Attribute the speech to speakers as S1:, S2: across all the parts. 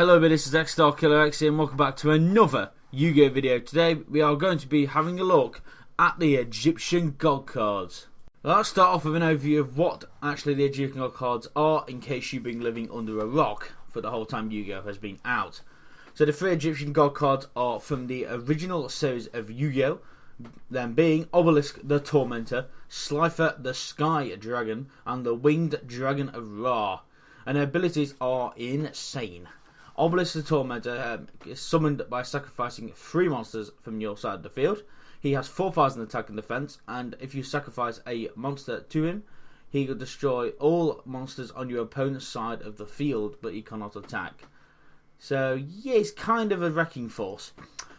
S1: Hello, this is X-Star Killer X here and welcome back to another Yu-Gi-Oh video. Today we are going to be having a look at the Egyptian God cards. Let's start off with an overview of what actually the Egyptian God cards are, in case you've been living under a rock for the whole time Yu-Gi-Oh has been out. So the three Egyptian God cards are from the original series of Yu-Gi-Oh, them being Obelisk the Tormentor, Slifer the Sky Dragon, and the Winged Dragon of Ra. And their abilities are insane. Obelisk the Tormentor is summoned by sacrificing 3 monsters from your side of the field. He has 4,000 attack and defense, and if you sacrifice a monster to him, he will destroy all monsters on your opponent's side of the field, but he cannot attack. So yeah, it's kind of a wrecking force.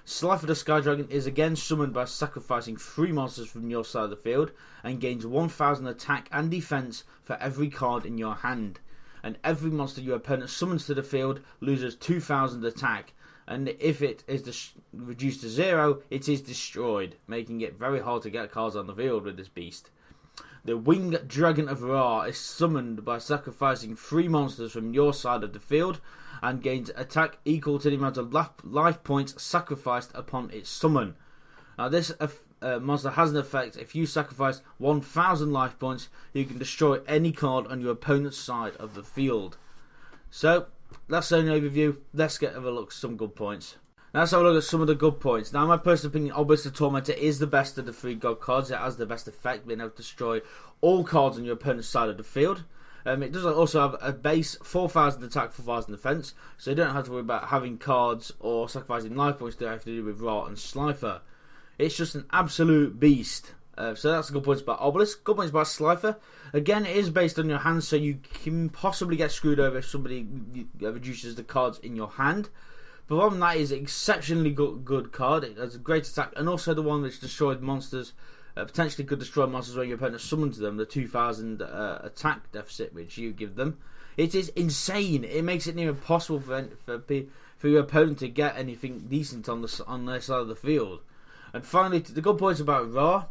S1: Slifer the Sky Dragon is again summoned by sacrificing 3 monsters from your side of the field, and gains 1,000 attack and defense for every card in your hand. And every monster your opponent summons to the field loses 2,000 attack, and if it is reduced to 0, it is destroyed, making it very hard to get cards on the field with this beast. The Winged Dragon of Ra is summoned by sacrificing 3 monsters from your side of the field, and gains attack equal to the amount of life points sacrificed upon its summon. Now this monster has an effect: if you sacrifice 1,000 life points, you can destroy any card on your opponent's side of the field. So that's an overview. Let's have a look at some good points. Now let's have a look at some of the good points. Now, in my personal opinion, Obelisk the Tormentor is the best of the 3 God cards. It has the best effect, being able to destroy all cards on your opponent's side of the field. It does also have a base 4,000 attack, 4,000 defense, so you don't have to worry about having cards or sacrificing life points that have to do with Ra and Slifer. It's just an absolute beast. So that's a good point about Obelisk. Good points about Slifer. Again, it is based on your hand, so you can possibly get screwed over if somebody reduces the cards in your hand. But other than that, is an exceptionally good card. It has a great attack, and also the one which destroyed monsters. Potentially could destroy monsters when your opponent summons them. The 2,000 attack deficit which you give them. It is insane. It makes it near impossible for your opponent to get anything decent on their side of the field. And finally, the good points about Ra.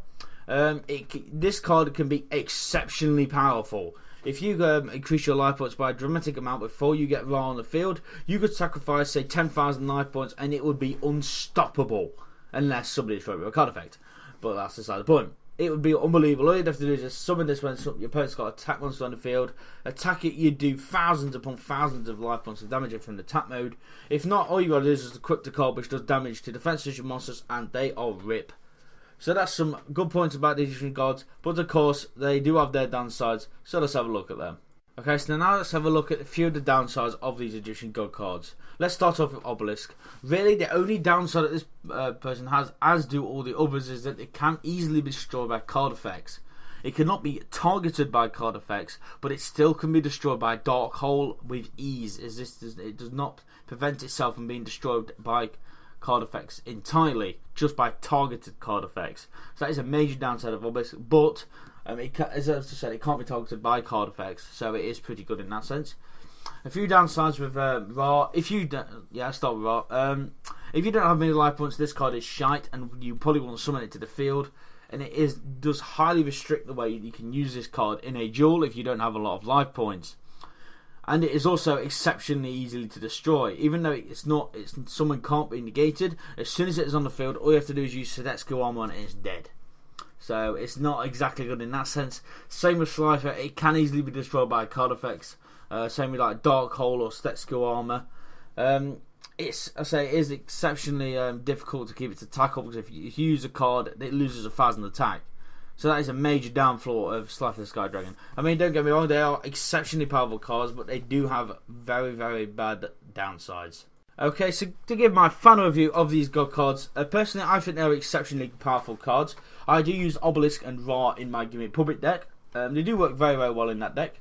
S1: This card can be exceptionally powerful. If you increase your life points by a dramatic amount before you get Ra on the field, you could sacrifice, say, 10,000 life points, and it would be unstoppable unless somebody destroyed it with a card effect. But that's beside the point. It would be unbelievable. All you'd have to do is just summon this when your opponent's got an attack monster on the field. Attack it, you do thousands upon thousands of life points of damage from the attack mode. If not, all you gotta do is just equip the card which does damage to defensive monsters, and they are rip. So that's some good points about the Egyptian gods, but of course they do have their downsides, so let's have a look at them. Okay, so now let's have a look at a few of the downsides of these Egyptian god cards. Let's start off with Obelisk. Really, the only downside that this person has, as do all the others, is that it can easily be destroyed by card effects. It cannot be targeted by card effects, but it still can be destroyed by a dark hole with ease, as it does not prevent itself from being destroyed by card effects entirely, just by targeted card effects. So that is a major downside of Obelisk, but as I said, it can't be targeted by card effects, so it is pretty good in that sense. A few downsides with Ra. Let's start with Ra. If you don't have many life points, this card is shite, and you probably want to summon it to the field. And it does highly restrict the way you can use this card in a duel if you don't have a lot of life points. And it is also exceptionally easily to destroy, even though someone can't be negated. As soon as it is on the field, all you have to do is use Sudetsuko armor and it's dead. So it's not exactly good in that sense. Same with Slifer, it can easily be destroyed by card effects. Same with like Dark Hole or Sudetsuko armor. It is exceptionally difficult to keep its attack up, because if you use a card, it loses 1,000 attack. So that is a major downfall of Slifer the Sky Dragon. I mean, don't get me wrong, they are exceptionally powerful cards, but they do have very, very bad downsides. Okay, so to give my final review of these god cards, personally I think they're exceptionally powerful cards. I do use Obelisk and Ra in my Gimmick Public deck. They do work very, very well in that deck.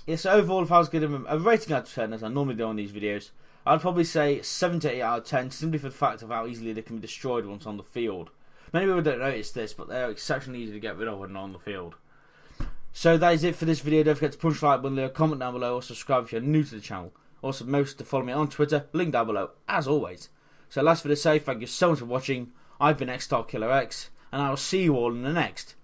S1: Yes, overall, if I was giving them a rating out of 10, as I normally do on these videos, I'd probably say 7 to 8 out of 10, simply for the fact of how easily they can be destroyed once on the field. Many people don't notice this, but they're exceptionally easy to get rid of when they're on the field. So that is it for this video. Don't forget to punch the like button, leave a comment down below, or subscribe if you're new to the channel. Also, most to follow me on Twitter, link down below, as always. So last for the say, thank you so much for watching. I've been X-Star Killer X, and I will see you all in the next